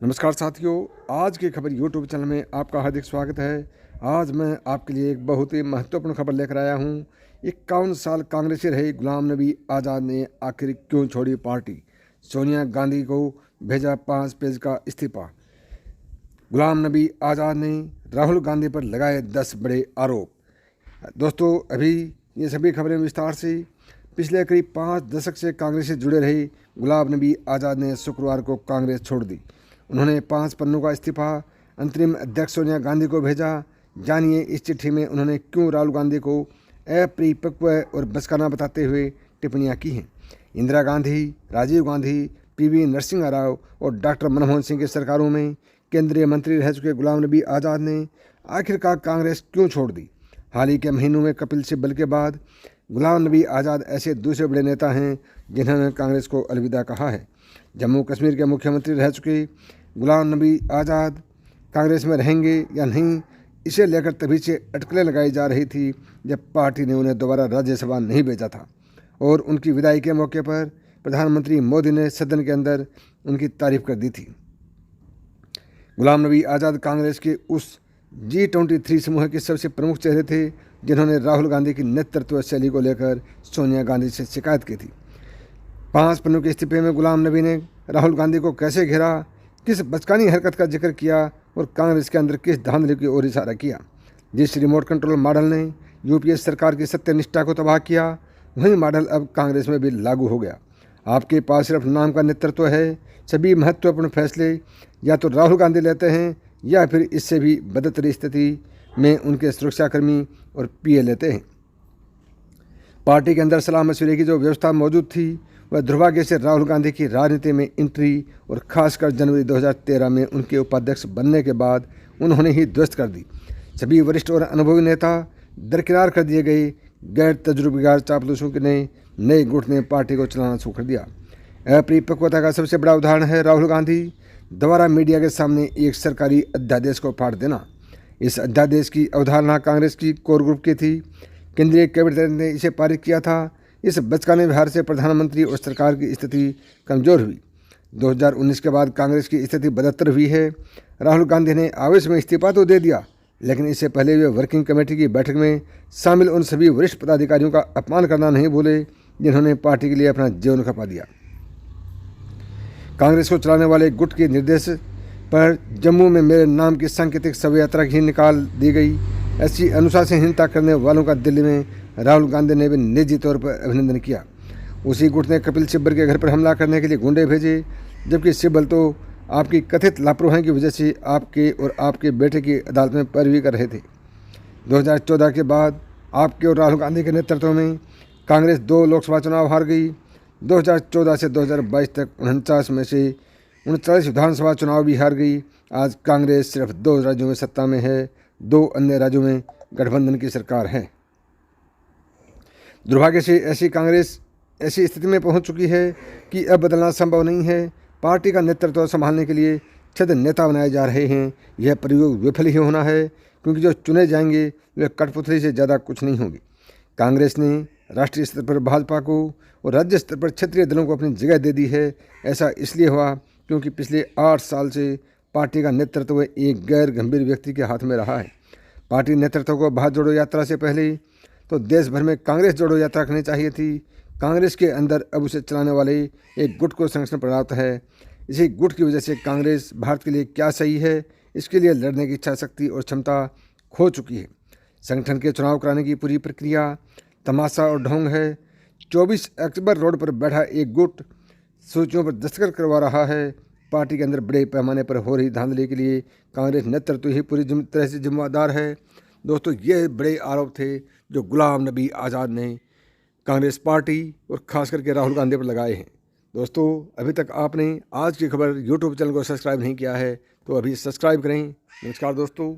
नमस्कार साथियों, आज की खबर यूट्यूब चैनल में आपका हार्दिक स्वागत है। आज मैं आपके लिए एक बहुत ही महत्वपूर्ण खबर लेकर आया हूं। 51 साल कांग्रेसी रहे गुलाम नबी आज़ाद ने आखिर क्यों छोड़ी पार्टी? सोनिया गांधी को भेजा 5 पेज का इस्तीफा। गुलाम नबी आज़ाद ने राहुल गांधी पर लगाए 10 बड़े आरोप। दोस्तों, अभी ये सभी खबरें विस्तार से। पिछले करीब 5 दशक से कांग्रेस से जुड़े रहे गुलाम नबी आज़ाद ने शुक्रवार को कांग्रेस छोड़ दी। उन्होंने 5 पन्नों का इस्तीफा अंतरिम अध्यक्ष सोनिया गांधी को भेजा। जानिए इस चिट्ठी में उन्होंने क्यों राहुल गांधी को अपरिपक्व और बचकाना बताते हुए टिप्पणियां की हैं। इंदिरा गांधी, राजीव गांधी, पीवी नरसिम्हा राव और डॉक्टर मनमोहन सिंह की सरकारों में केंद्रीय मंत्री रह चुके गुलाम नबी आज़ाद ने आखिरकार कांग्रेस क्यों छोड़ दी? हाल ही के महीनों में कपिल सिब्बल के बाद गुलाम नबी आज़ाद ऐसे दूसरे बड़े नेता हैं जिन्होंने कांग्रेस को अलविदा कहा है। जम्मू कश्मीर के मुख्यमंत्री रह चुके गुलाम नबी आज़ाद कांग्रेस में रहेंगे या नहीं, इसे लेकर तभी से अटकलें लगाई जा रही थी जब पार्टी ने उन्हें दोबारा राज्यसभा नहीं भेजा था और उनकी विदाई के मौके पर प्रधानमंत्री मोदी ने सदन के अंदर उनकी तारीफ कर दी थी। गुलाम नबी आज़ाद कांग्रेस के उस G23 समूह के सबसे प्रमुख चेहरे थे जिन्होंने राहुल गांधी की नेतृत्व शैली को लेकर सोनिया गांधी से शिकायत की थी। 5 पन्नों के इस्तीफे में गुलाम नबी ने राहुल गांधी को कैसे घेरा, किस बचकानी हरकत का जिक्र किया और कांग्रेस के अंदर किस धांधली की ओर इशारा किया। जिस रिमोट कंट्रोल मॉडल ने यूपीए सरकार की सत्यनिष्ठा को तबाह किया, वही मॉडल अब कांग्रेस में भी लागू हो गया। आपके पास सिर्फ नाम का नेतृत्व है, सभी महत्वपूर्ण फैसले या तो राहुल गांधी लेते हैं या फिर इससे भी बदतर स्थिति में उनके सुरक्षाकर्मी और पीए लेते हैं। पार्टी के अंदर सलाह मशवरे की जो व्यवस्था मौजूद थी वह दुर्भाग्य से राहुल गांधी की राजनीति में एंट्री और खासकर जनवरी 2013 में उनके उपाध्यक्ष बनने के बाद उन्होंने ही ध्वस्त कर दी। सभी वरिष्ठ और अनुभवी नेता दरकिनार कर दिए गए। गैर तजुर्बेकार चापलूसों ने नए गुट ने पार्टी को चलाना शुरू कर दिया। अपरिपक्वता का सबसे बड़ा उदाहरण है राहुल गांधी द्वारा मीडिया के सामने एक सरकारी अध्यादेश को फाड़ देना। इस अध्यादेश की अवधारणा कांग्रेस की कोर ग्रुप की थी। केंद्रीय कैबिनेट ने इसे पारित किया था। इस बचकाने व्यवहार से प्रधानमंत्री और सरकार की स्थिति कमजोर हुई। 2019 के बाद कांग्रेस की स्थिति बदतर हुई है। राहुल गांधी ने आवेश में इस्तीफा तो दे दिया, लेकिन इससे पहले वे वर्किंग कमेटी की बैठक में शामिल उन सभी वरिष्ठ पदाधिकारियों का अपमान करना नहीं भूले जिन्होंने पार्टी के लिए अपना जीवन खपा दिया। कांग्रेस को चलाने वाले गुट के निर्देश पर जम्मू में मेरे नाम की सांकेतिक शव यात्रा ही निकाल दी गई। ऐसी अनुशासनहीनता करने वालों का दिल्ली में राहुल गांधी ने भी निजी तौर पर अभिनंदन किया। उसी गुट ने कपिल सिब्बल के घर पर हमला करने के लिए गुंडे भेजे, जबकि सिब्बल तो आपकी कथित लापरवाही की वजह से आपके और आपके बेटे की अदालत में पैरवी कर रहे थे। 2014 के बाद आपके और राहुल गांधी के नेतृत्व में कांग्रेस 2 लोकसभा चुनाव हार गई। 2014 से 2022 तक 49 में से 39 विधानसभा चुनाव भी हार गई। आज कांग्रेस सिर्फ 2 राज्यों में सत्ता में है, 2 अन्य राज्यों में गठबंधन की सरकार है। दुर्भाग्य से ऐसी कांग्रेस ऐसी स्थिति में पहुंच चुकी है कि अब बदलना संभव नहीं है। पार्टी का नेतृत्व संभालने के लिए छद नेता बनाए जा रहे हैं। यह प्रयोग विफल ही होना है, क्योंकि जो चुने जाएंगे वे कठपुतली से ज़्यादा कुछ नहीं होंगे। कांग्रेस ने राष्ट्रीय स्तर पर भाजपा को और राज्य स्तर पर क्षेत्रीय दलों को अपनी जगह दे दी है। ऐसा इसलिए हुआ क्योंकि पिछले 8 साल से पार्टी का नेतृत्व एक गैर गंभीर व्यक्ति के हाथ में रहा है। पार्टी नेतृत्व को भारत जोड़ो यात्रा से पहले तो देश भर में कांग्रेस जोड़ो यात्रा करनी चाहिए थी। कांग्रेस के अंदर अब उसे चलाने वाले एक गुट को संरक्षण प्राप्त है। इसी गुट की वजह से कांग्रेस भारत के लिए क्या सही है, इसके लिए लड़ने की इच्छा शक्ति और क्षमता खो चुकी है। संगठन के चुनाव कराने की पूरी प्रक्रिया तमाशा और ढोंग है। 24 अक्टूबर रोड पर बैठा एक गुट सूचियों पर दस्तखत करवा रहा है। पार्टी के अंदर बड़े पैमाने पर हो रही धांधली के लिए कांग्रेस नेतृत्व ही पूरी तरह से जिम्मेदार है। दोस्तों, ये बड़े आरोप थे जो गुलाम नबी आज़ाद ने कांग्रेस पार्टी और खास करके राहुल गांधी पर लगाए हैं। दोस्तों, अभी तक आपने आज की खबर यूट्यूब चैनल को सब्सक्राइब नहीं किया है तो अभी सब्सक्राइब करें। नमस्कार दोस्तों।